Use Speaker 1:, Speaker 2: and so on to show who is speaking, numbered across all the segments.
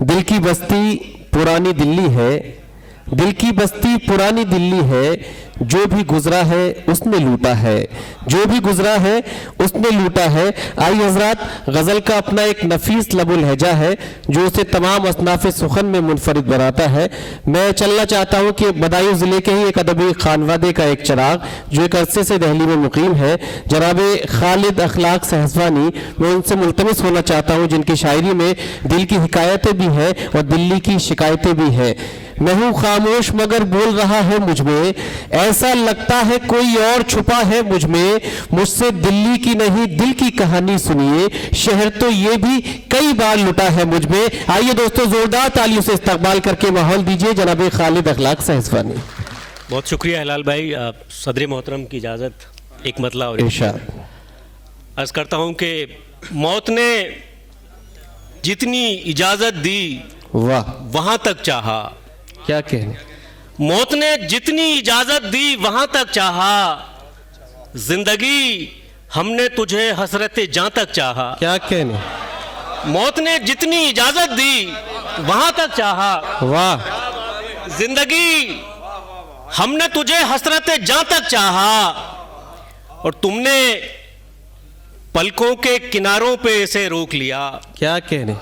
Speaker 1: दिल की बस्ती पुरानी दिल्ली है, दिल की बस्ती पुरानी दिल्ली है, जो भी गुजरा है उसने लूटा है, जो भी गुजरा है उसने लूटा है। आई हजरात, गज़ल का अपना एक नफीस लबुल लहजा है जो उसे तमाम असनाफ सुखन में मुनफरिद बनाता है। मैं चलना चाहता हूँ कि बदायूं ज़िले के ही एक अदबी खानवादे का एक चिराग जो एक अरसे से दिल्ली में मुकीम है, जनाब खालिद अखलाक सहसवानी, मैं उनसे मुल्तमिस होना चाहता हूँ जिनकी शायरी में दिल की हिकायतें भी हैं और दिल्ली की शिकायतें भी हैं। मैं हूँ खामोश मगर बोल रहा है मुझ में, ऐसा लगता है कोई और छुपा है मुझ में, मुझसे दिल्ली की नहीं दिल की कहानी सुनिए, शहर तो ये भी कई बार लुटा है मुझ में। आइए दोस्तों, जोरदार तालियों से इस्तकबाल करके माहौल दीजिए जनाब खालिद अखलाक सहसवानी।
Speaker 2: बहुत शुक्रिया हिलाल भाई, सदर मोहतरम की इजाज़त एक मतला और
Speaker 1: इरशाद।
Speaker 2: अर्ज़ करता हूँ कि मौत ने जितनी इजाज़त दी
Speaker 1: वाह,
Speaker 2: वहाँ तक चाहा,
Speaker 1: क्या कहने,
Speaker 2: मौत ने जितनी इजाजत दी वहां तक चाहा, जिंदगी हमने तुझे हसरत जां तक चाहा।
Speaker 1: क्या कहने,
Speaker 2: मौत ने जितनी इजाजत दी वहां तक चाहा,
Speaker 1: वाह,
Speaker 2: जिंदगी हमने तुझे हसरत जां तक चाहा, और तुमने पलकों के किनारों पे इसे रोक लिया।
Speaker 1: क्या कहने,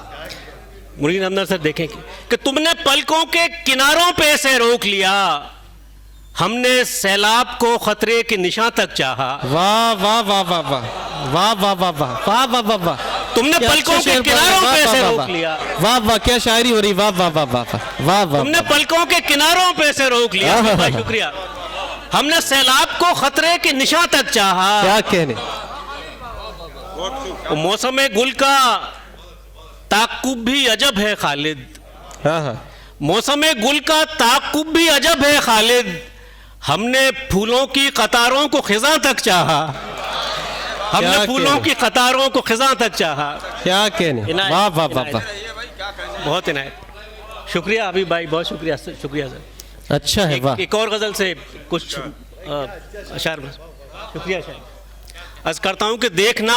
Speaker 2: मुरीन हमदर सर देखें कि तुमने पलकों के किनारों पे से रोक लिया, हमने सैलाब को खतरे के निशान तक चाहा।
Speaker 1: वाह वाह वाह वाह वाह वाह वाह वाह वाह वाह वाह वाह वाह,
Speaker 2: तुमने पलकों के किनारों पे से रोक लिया।
Speaker 1: वाह वाह, क्या शायरी हो रही, वाह वाह वाह वाह वाह वाह,
Speaker 2: तुमने पलकों के किनारों पे से रोक लिया। भाई शुक्रिया। हमने सैलाब को खतरे के निशान तक चाहा।
Speaker 1: क्या कहने,
Speaker 2: मौसम गुल का ताकुब भी अजब है खालिद।
Speaker 1: हाँ हाँ,
Speaker 2: मौसम गुल का ताकुब भी अजब है खालिद, हमने फूलों की कतारों को खिज़ां तक चाहा। हमने फूलों की कतारों को खिज़ां तक चाहा।
Speaker 1: क्या कहने, वाह वाह वाह वाह,
Speaker 2: बहुत इनायत। शुक्रिया अभी भाई, बहुत शुक्रिया, शुक्रिया सर।
Speaker 1: अच्छा है, वाह।
Speaker 2: एक और गज़ल से कुछ अशार। शुक्रिया शायद। अर्ज़ करता हूँ कि देखना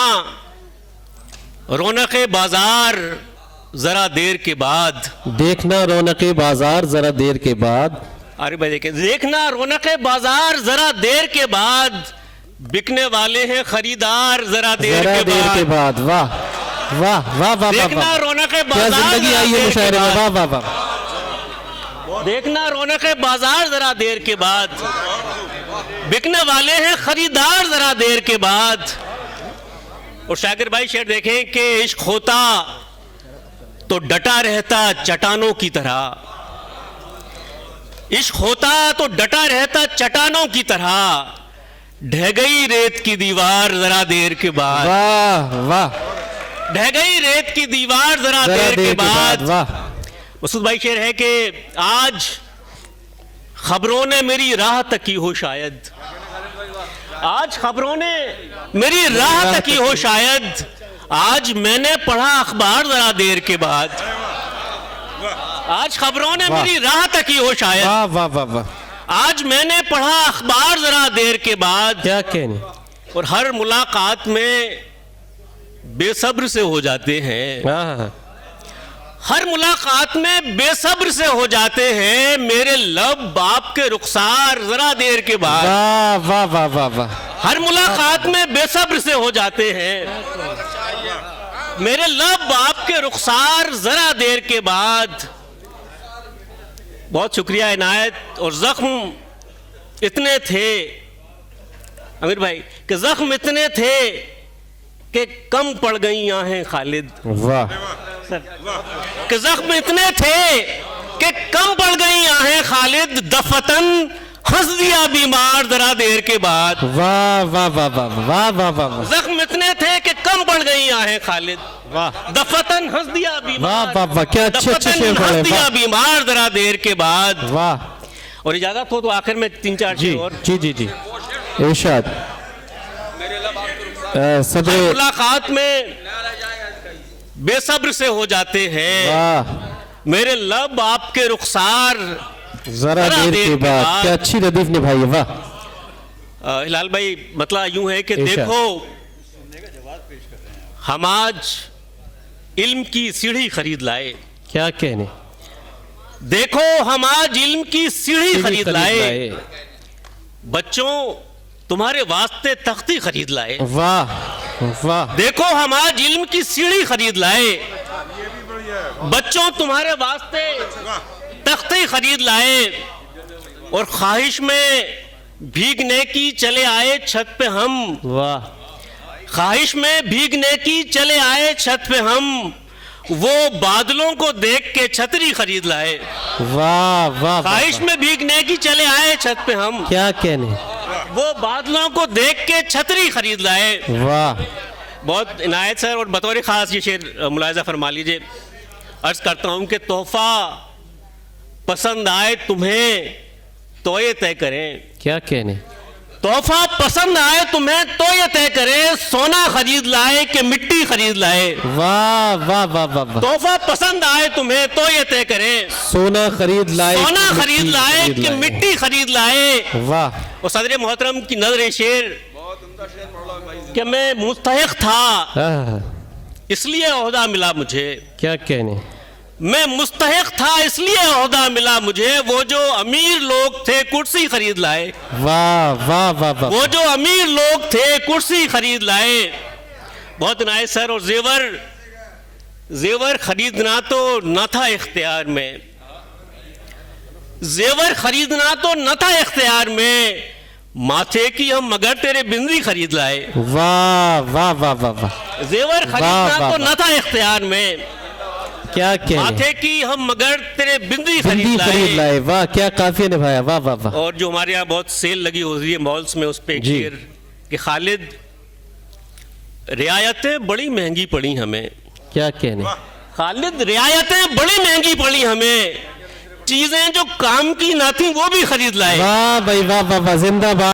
Speaker 2: रौनक़े बाजार जरा देर के बाद,
Speaker 1: देखना रौनक़े बाजार जरा देर के बाद।
Speaker 2: अरे भाई देखें, देखना रौनक़े बाजार जरा देर के बाद, बिकने वाले हैं खरीदार जरा देर के बाद।
Speaker 1: वाह वाह वाह वाह,
Speaker 2: देखना रौनक़े बाजार,
Speaker 1: जिंदगी आई है मुशायरे में, वाह वाह वाह।
Speaker 2: देखना रौनक़े बाजार जरा देर के बाद, बिकने वाले हैं खरीदार जरा देर के बाद। और शाकिर भाई शेर देखें कि इश्क होता तो डटा रहता चट्टानों की तरह, इश्क होता तो डटा रहता चट्टानों की तरह, ढह गई रेत की दीवार जरा देर के बाद।
Speaker 1: वाह वाह,
Speaker 2: ढह गई रेत की दीवार जरा देर के बाद।
Speaker 1: वाह।
Speaker 2: मसूद भाई शेर है कि आज खबरों ने मेरी राह तकी हो शायद, आज खबरों ने मेरी राह तकी हो शायद, आज मैंने पढ़ा अखबार जरा देर के बाद। आज खबरों ने मेरी राह तकी हो शायद,
Speaker 1: वाह वाह वाह वाह,
Speaker 2: आज मैंने पढ़ा अखबार जरा देर के बाद।
Speaker 1: क्या कहने,
Speaker 2: और हर मुलाकात में बेसब्र से हो जाते हैं,
Speaker 1: हाँ,
Speaker 2: हर मुलाकात में बेसब्र से हो जाते हैं, मेरे लब आपके रुखसार जरा देर के बाद।
Speaker 1: वाह वाह वाह वाह वाह,
Speaker 2: हर मुलाकात में बेसब्र से हो जाते हैं, मेरे लब आपके रुखसार जरा देर के बाद। बहुत शुक्रिया इनायत। और जख्म इतने थे अमीर भाई कि जख्म इतने थे कि कम पड़ गई आहें खालिद।
Speaker 1: वाह,
Speaker 2: कि जख्म इतने थे कि कम पड़ गई आहें खालिद, दफतन हंस दिया बीमार जरा देर के बाद।
Speaker 1: वाह वाह वाह वाह वाह वाह वाह,
Speaker 2: जख्म इतने थे कि कम पड़ गई आहें खालिद,
Speaker 1: वाह,
Speaker 2: दफतन हंस दिया बीमार।
Speaker 1: वाह वाह वाह, क्या अच्छे अच्छे शेर पढ़े,
Speaker 2: हंस दिया बीमार जरा देर के बाद।
Speaker 1: वाह।
Speaker 2: और इजाजत हो तो आखिर में 3-4
Speaker 1: जी
Speaker 2: और।
Speaker 1: जी जी जी, इरशाद। सदर
Speaker 2: मुलाकात में बेसब्र से हो जाते हैं,
Speaker 1: वाह,
Speaker 2: मेरे लब आपके रुखसार
Speaker 1: जरा देर के बाद। क्या अच्छी रदीफ निभाई है, वाह।
Speaker 2: हिलाल भाई मतलब यूं है कि देखो हम आज इल्म की सीढ़ी खरीद लाए,
Speaker 1: क्या कहने,
Speaker 2: देखो हम आज इल्म की सीढ़ी खरीद लाए, बच्चों तुम्हारे वास्ते तख्ती खरीद लाए।
Speaker 1: वाह वाह,
Speaker 2: देखो हम आज इल्म की सीढ़ी खरीद लाए, बच्चों तुम्हारे वास्ते तख्ती खरीद लाए। और ख्वाहिश में भीगने की चले आए छत पे हम,
Speaker 1: वाह,
Speaker 2: ख्वाहिश में भीगने की चले आए छत पे हम, वो बादलों को देख के छतरी खरीद लाए।
Speaker 1: वाह वाह,
Speaker 2: ख्वाहिश में भीगने की चले आए छत पे हम,
Speaker 1: क्या कहने,
Speaker 2: वो बादलों को देख के छतरी खरीद लाए।
Speaker 1: वाह,
Speaker 2: बहुत इनायत सर, और बतौर ख़ास ये शेर मुलाहिज़ा फरमा लीजिए। अर्ज करता हूँ कि तोहफा पसंद आए तुम्हें तो ये तय करें,
Speaker 1: क्या कहने,
Speaker 2: तोहफा पसंद आए तुम्हें तो ये तय करें, सोना खरीद लाए कि मिट्टी खरीद लाए।
Speaker 1: वाह वाह वाह वाह वाह,
Speaker 2: तोहफा पसंद आए तुम्हें तो ये तय करें,
Speaker 1: सोना खरीद लाए,
Speaker 2: सोना
Speaker 1: कि
Speaker 2: खरीद
Speaker 1: मिट्टी
Speaker 2: लाए
Speaker 1: खरीद
Speaker 2: कि
Speaker 1: लाए।
Speaker 2: मिट्टी खरीद लाए।
Speaker 1: वाह,
Speaker 2: और सदर मोहतरम की नजर शेर कि मैं मुस्तहिक था
Speaker 1: आह,
Speaker 2: इसलिए ओहदा मिला मुझे,
Speaker 1: क्या कहने,
Speaker 2: मैं मुस्तहिक था इसलिए ओहदा मिला मुझे, वो जो अमीर लोग थे कुर्सी खरीद लाए।
Speaker 1: वाह वाह वाह वाह,
Speaker 2: वो जो अमीर लोग थे कुर्सी खरीद लाए। बहुत नाइस सर। और जेवर खरीदना तो न था इख्तियार में, जेवर खरीदना तो न था इख्तियार में, माथे की हम मगर तेरे बिंदी खरीद लाए।
Speaker 1: वाह वाह वाह वाह वाह,
Speaker 2: जेवर खरीदना तो न था इख्तियार में,
Speaker 1: क्या कहने,
Speaker 2: माथे की हम मगर तेरे बिंदी
Speaker 1: बिंदी
Speaker 2: खरीद
Speaker 1: खरीद
Speaker 2: लाए।
Speaker 1: लाए। वाह, क्या काफिया निभाया, वाह वाह वाह।
Speaker 2: और जो हमारे यहाँ बहुत सेल लगी होती है मॉल्स में, उस पे एक
Speaker 1: जी।
Speaker 2: शेर कि खालिद रियायतें बड़ी महंगी पड़ी हमें,
Speaker 1: क्या कहने,
Speaker 2: खालिद रियायतें बड़ी महंगी पड़ी हमें, चीजें जो काम की ना थी वो भी खरीद लाए।
Speaker 1: वाह भाई वाह वाह वाह, जिंदाबाद।